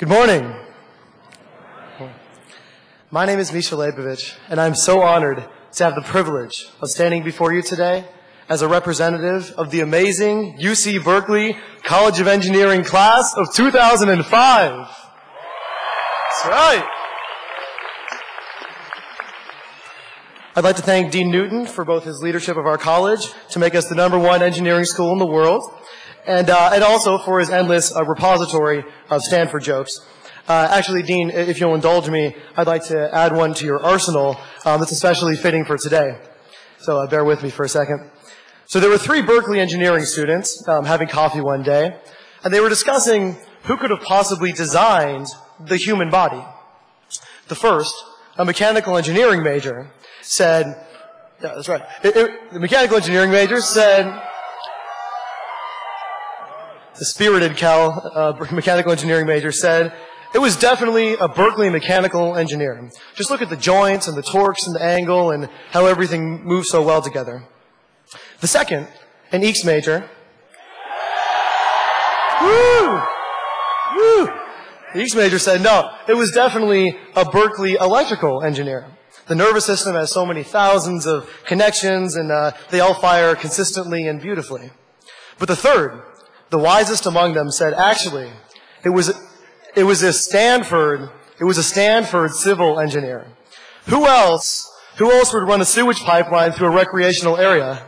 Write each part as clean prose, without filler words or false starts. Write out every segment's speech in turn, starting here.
Good morning. My name is Misha Leybovich, and I'm so honored to have the privilege of standing before you today as a representative of the amazing UC Berkeley College of Engineering class of 2005. That's right. I'd like to thank Dean Newton for both his leadership of our college to make us the #1 engineering school in the world, and also for his endless repository of Stanford jokes. Actually, Dean, if you'll indulge me, I'd like to add one to your arsenal that's especially fitting for today. So bear with me for a second. So there were 3 Berkeley engineering students having coffee one day, and they were discussing who could have possibly designed the human body. The first, a mechanical engineering major, said, yeah, that's right. The mechanical engineering major said, the spirited mechanical engineering major said, it was definitely a Berkeley mechanical engineer. Just look at the joints and the torques and the angle and how everything moves so well together. The second, an EECS major, the EECS major said, no, it was definitely a Berkeley electrical engineer. The nervous system has so many thousands of connections, and they all fire consistently and beautifully. But the third, the wisest among them, said, actually, it was a Stanford civil engineer. Who else would run a sewage pipeline through a recreational area?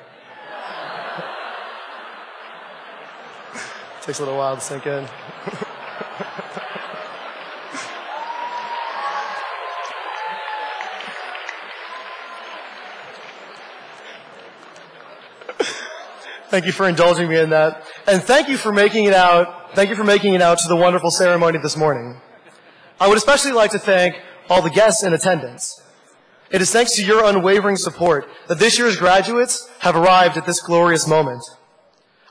Takes a little while to sink in. Thank you for indulging me in that. And thank you for making it out to the wonderful ceremony this morning. I would especially like to thank all the guests in attendance. It is thanks to your unwavering support that this year's graduates have arrived at this glorious moment.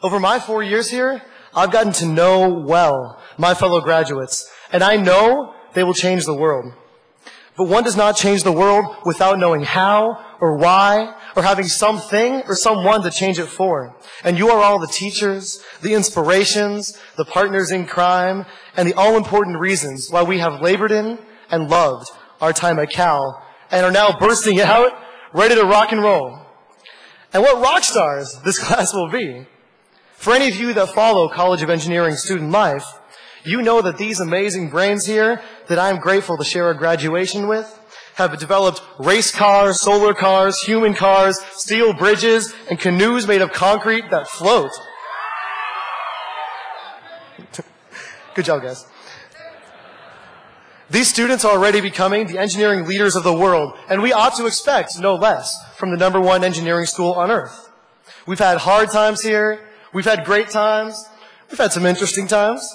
Over my 4 years here, I've gotten to know well my fellow graduates, and I know they will change the world. But one does not change the world without knowing how or why or having something or someone to change it for. And you are all the teachers, the inspirations, the partners in crime, and the all-important reasons why we have labored in and loved our time at Cal and are now bursting out, ready to rock and roll. And what rock stars this class will be. For any of you that follow College of Engineering student life, you know that these amazing brains here that I'm grateful to share a graduation with have developed race cars, solar cars, human cars, steel bridges, and canoes made of concrete that float. Good job, guys. These students are already becoming the engineering leaders of the world, and we ought to expect no less from the #1 engineering school on earth. We've had hard times here. We've had great times. We've had some interesting times.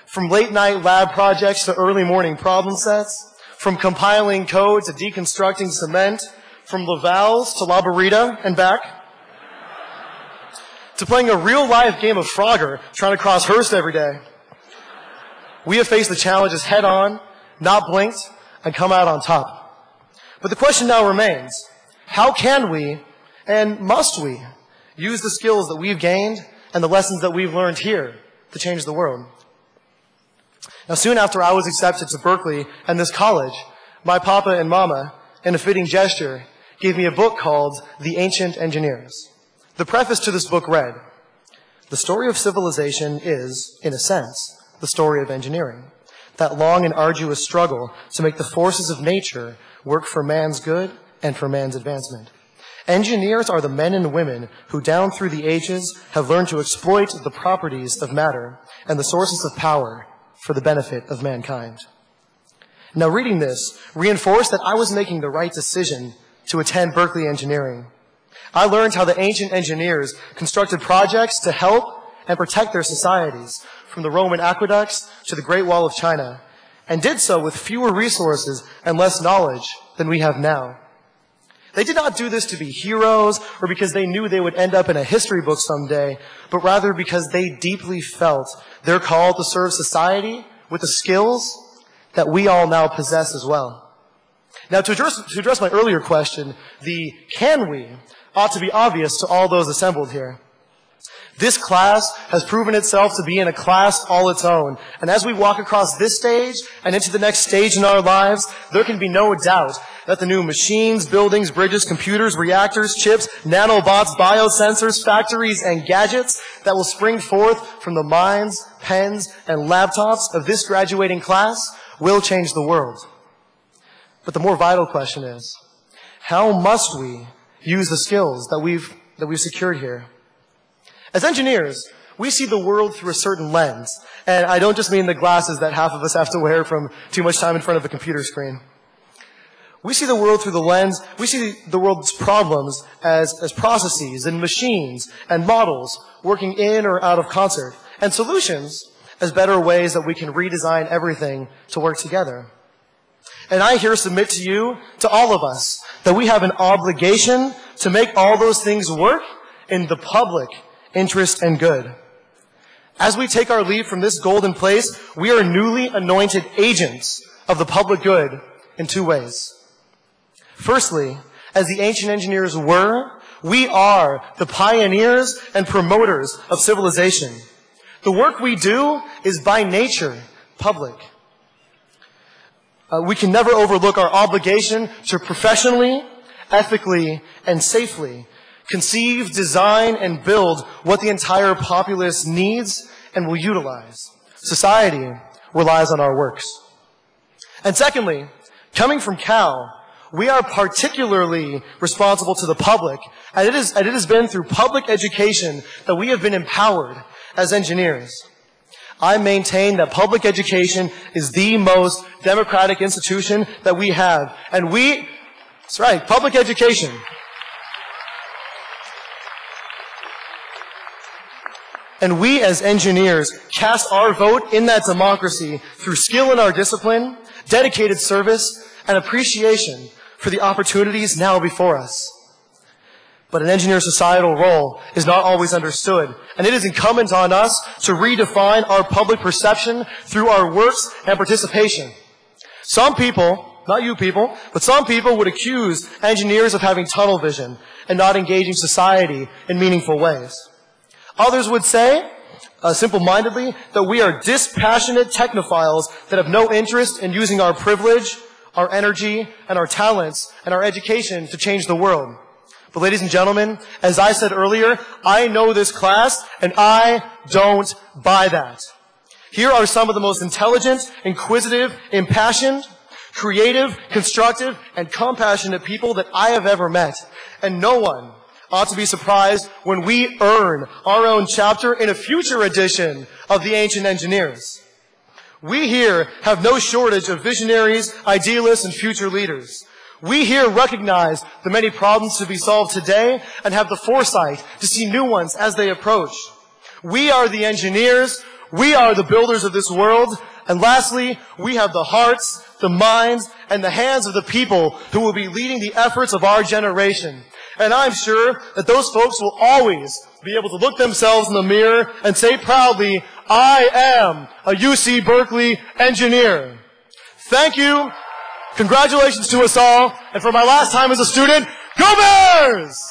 From late-night lab projects to early morning problem sets, from compiling code to deconstructing cement, from Laval's to La Burrita and back, to playing a real-life game of Frogger trying to cross Hearst every day. We have faced the challenges head-on, not blinked, and come out on top. But the question now remains, how can we, and must we, use the skills that we've gained and the lessons that we've learned here to change the world? Now, soon after I was accepted to Berkeley and this college, my papa and mama, in a fitting gesture, gave me a book called The Ancient Engineers. The preface to this book read, "The story of civilization is, in a sense, the story of engineering, that long and arduous struggle to make the forces of nature work for man's good and for man's advancement. Engineers are the men and women who down through the ages have learned to exploit the properties of matter and the sources of power for the benefit of mankind." Now, reading this reinforced that I was making the right decision to attend Berkeley Engineering. I learned how the ancient engineers constructed projects to help and protect their societies, from the Roman aqueducts to the Great Wall of China, and did so with fewer resources and less knowledge than we have now. They did not do this to be heroes or because they knew they would end up in a history book someday, but rather because they deeply felt their call to serve society with the skills that we all now possess as well. Now, to address my earlier question, the can we ought to be obvious to all those assembled here. This class has proven itself to be in a class all its own. And as we walk across this stage and into the next stage in our lives, there can be no doubt that the new machines, buildings, bridges, computers, reactors, chips, nanobots, biosensors, factories, and gadgets that will spring forth from the minds, pens, and laptops of this graduating class will change the world. But the more vital question is, how must we use the skills that we've secured here? As engineers, we see the world through a certain lens. And I don't just mean the glasses that half of us have to wear from too much time in front of a computer screen. We see the world through the lens, we see the world's problems as processes and machines and models working in or out of concert, and solutions as better ways that we can redesign everything to work together. And I here submit to you, to all of us, that we have an obligation to make all those things work in the public interest and good. As we take our leave from this golden place, we are newly anointed agents of the public good in two ways. Firstly, as the ancient engineers were, we are the pioneers and promoters of civilization. The work we do is by nature public. We can never overlook our obligation to professionally, ethically, and safely conceive, design, and build what the entire populace needs and will utilize. Society relies on our works. And secondly, coming from Cal, we are particularly responsible to the public, and it has been through public education that we have been empowered as engineers. I maintain that public education is the most democratic institution that we have. And that's right, public education. And we as engineers cast our vote in that democracy through skill in our discipline, dedicated service, and appreciation for the opportunities now before us. But an engineer's societal role is not always understood, and it is incumbent on us to redefine our public perception through our works and participation. Some people, not you people, but some people would accuse engineers of having tunnel vision and not engaging society in meaningful ways. Others would say, simple-mindedly, that we are dispassionate technophiles that have no interest in using our privilege, our energy, and our talents, and our education to change the world. But ladies and gentlemen, as I said earlier, I know this class, and I don't buy that. Here are some of the most intelligent, inquisitive, impassioned, creative, constructive, and compassionate people that I have ever met. And no one ought to be surprised when we earn our own chapter in a future edition of the Ancient Engineers. We here have no shortage of visionaries, idealists, and future leaders. We here recognize the many problems to be solved today and have the foresight to see new ones as they approach. We are the engineers, we are the builders of this world, and lastly, we have the hearts, the minds, and the hands of the people who will be leading the efforts of our generation. And I'm sure that those folks will always be able to look themselves in the mirror and say proudly, I am a UC Berkeley engineer. Thank you. Congratulations to us all. And for my last time as a student, go Bears!